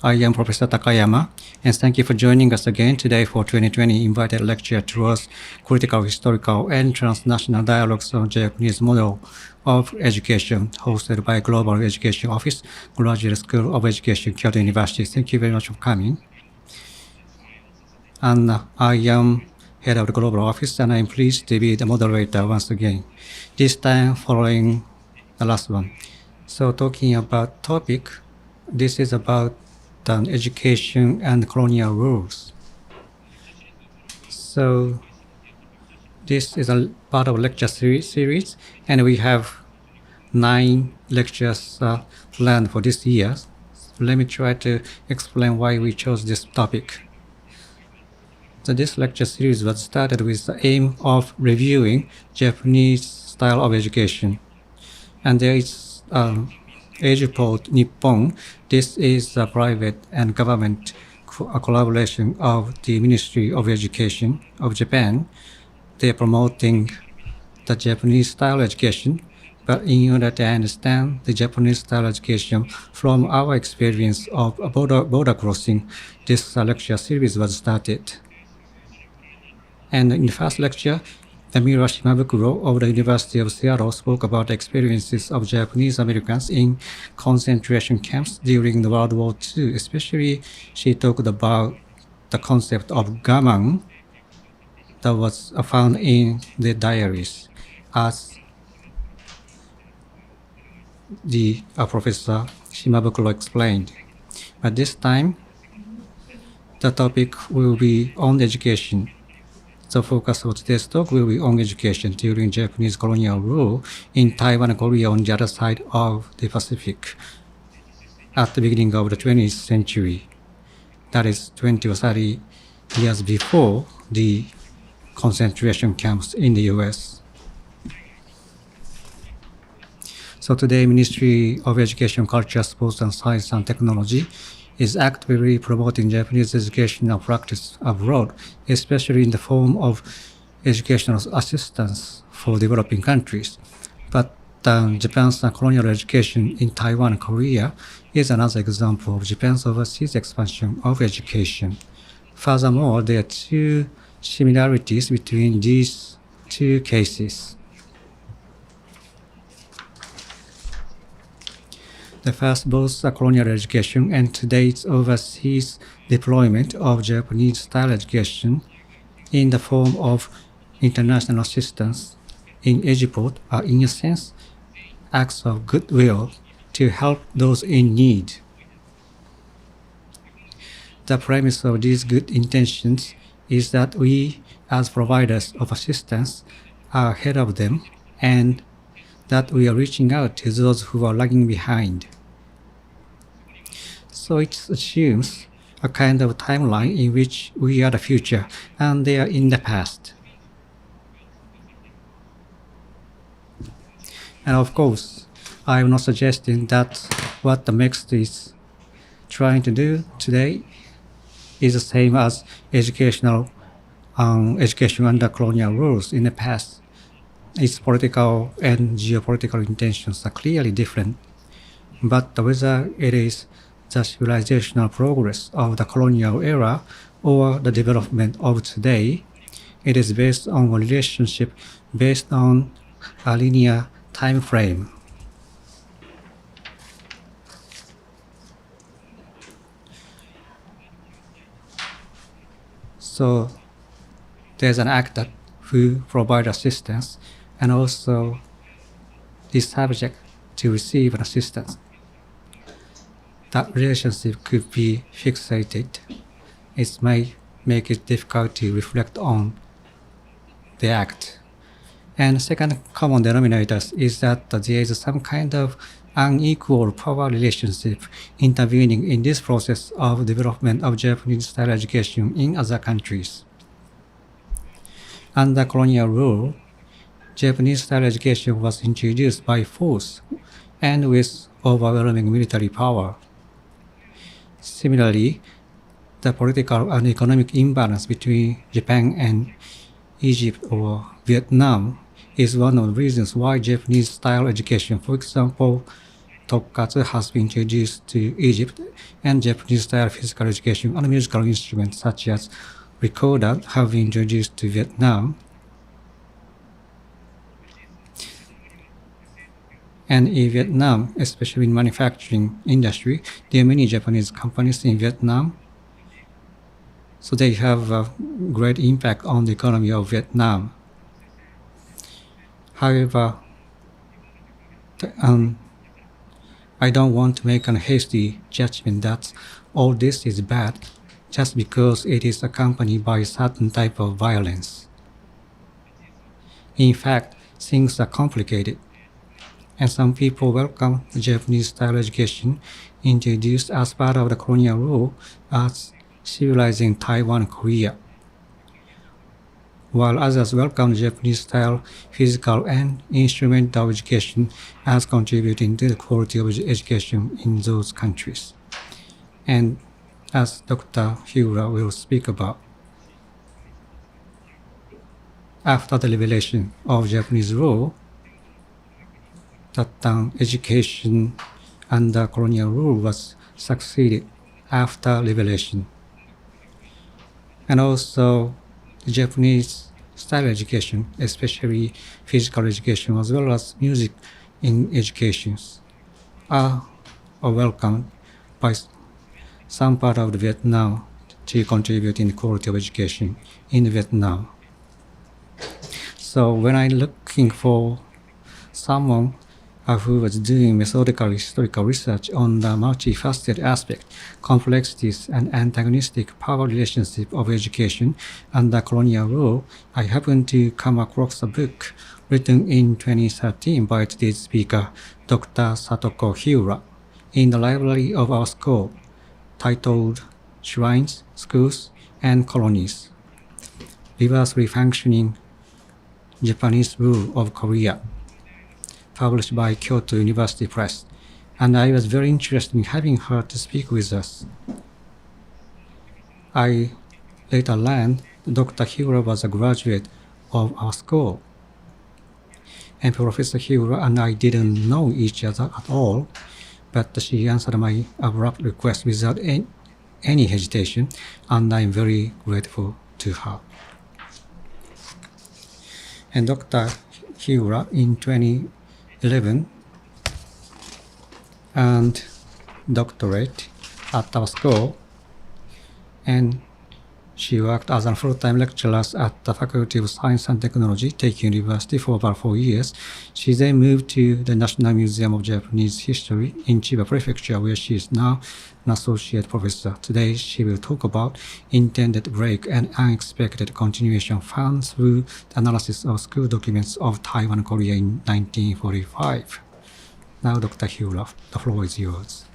I am Professor Takayama, and thank you for joining us again today for 2020 invited lecture towards critical, historical, and transnational dialogues on Japanese model of education, hosted by Global Education Office, Graduate School of Education, Kyoto University. Thank you very much for coming. And I am head of the Global Office, and I'm pleased to be the moderator once again, this time following the last one. So talking about topic, this is about education and colonial rules. So this is a part of lecture series, and we have 9 lectures planned for this year. So let me try to explain why we chose this topic. So this lecture series was started with the aim of reviewing Japanese style of education. And there is EDU-Port Nippon. This is a private and government collaboration of the Ministry of Education of Japan. They are promoting the Japanese style education, but in order to understand the Japanese style education from our experience of border crossing, this lecture series was started. And in the first lecture, Tamira Shimabukuro of the University of Seattle spoke about the experiences of Japanese Americans in concentration camps during the World War II. Especially, she talked about the concept of gaman that was found in the diaries, as the Professor Shimabukuro explained. But this time, the topic will be on education. The focus of today's talk will be on education during Japanese colonial rule in Taiwan and Korea on the other side of the Pacific at the beginning of the 20th century. That is 20 or 30 years before the concentration camps in the US. So today, Ministry of Education, Culture, Sports and Science and Technology is actively promoting Japanese educational practice abroad, especially in the form of educational assistance for developing countries. But Japan's colonial education in Taiwan and Korea is another example of Japan's overseas expansion of education. Furthermore, there are 2 similarities between these 2 cases. The first, both colonial education and today's overseas deployment of Japanese-style education in the form of international assistance in EDU-Port are, in a sense, acts of goodwill to help those in need. The premise of these good intentions is that we, as providers of assistance, are ahead of them, and that we are reaching out to those who are lagging behind. So it assumes a kind of timeline in which we are the future and they are in the past. And of course, I'm not suggesting that what the MEXT is trying to do today is the same as education under colonial rules in the past. Its political and geopolitical intentions are clearly different. But whether it is the civilizational progress of the colonial era or the development of today, it is based on a relationship based on a linear time frame. So there's an actor who provides assistance and also the subject to receive an assistance. That relationship could be fixated. It may make it difficult to reflect on the act. And second common denominator is that there is some kind of unequal power relationship intervening in this process of development of Japanese-style education in other countries. Under colonial rule, Japanese-style education was introduced by force and with overwhelming military power. Similarly, the political and economic imbalance between Japan and Egypt or Vietnam is one of the reasons why Japanese-style education, for example, tokkatsu has been introduced to Egypt, and Japanese-style physical education and musical instruments such as recorder have been introduced to Vietnam. And in Vietnam, especially in manufacturing industry, there are many Japanese companies in Vietnam. So they have a great impact on the economy of Vietnam. However, I don't want to make a hasty judgment that all this is bad just because it is accompanied by a certain type of violence. In fact, things are complicated, and some people welcome the Japanese-style education introduced as part of the colonial rule as civilizing Taiwan and Korea, while others welcome Japanese-style physical and instrumental education as contributing to the quality of education in those countries. And as Dr. Hiura will speak about, after the liberation of Japanese rule, that education under colonial rule was succeeded after liberation. And also the Japanese style education, especially physical education as well as music in educations, are welcomed by some part of the Vietnam to contribute in the quality of education in Vietnam. So when I'm looking for someone who was doing methodical historical research on the multifaceted aspect, complexities, and antagonistic power relationship of education under colonial rule, I happened to come across a book written in 2013 by today's speaker, Dr. Satoko Hiura, in the library of our school, titled Shrines, Schools, and Colonies, Reversely Functioning Japanese Rule of Korea, published by Kyoto University Press, and I was very interested in having her to speak with us. I later learned Dr. Hiura was a graduate of our school, and Professor Hiura and I didn't know each other at all, but she answered my abrupt request without any hesitation, and I'm very grateful to her. And Dr. Hiura in 2011 earned doctorate at our school, and she worked as a full-time lecturer at the Faculty of Science and Technology, Teikyo University, for about 4 years. She then moved to the National Museum of Japanese History in Chiba Prefecture, where she is now an associate professor. Today, she will talk about intended break and unexpected continuation found through the analysis of school documents of Taiwan and Korea in 1945. Now, Dr. Hiura, the floor is yours.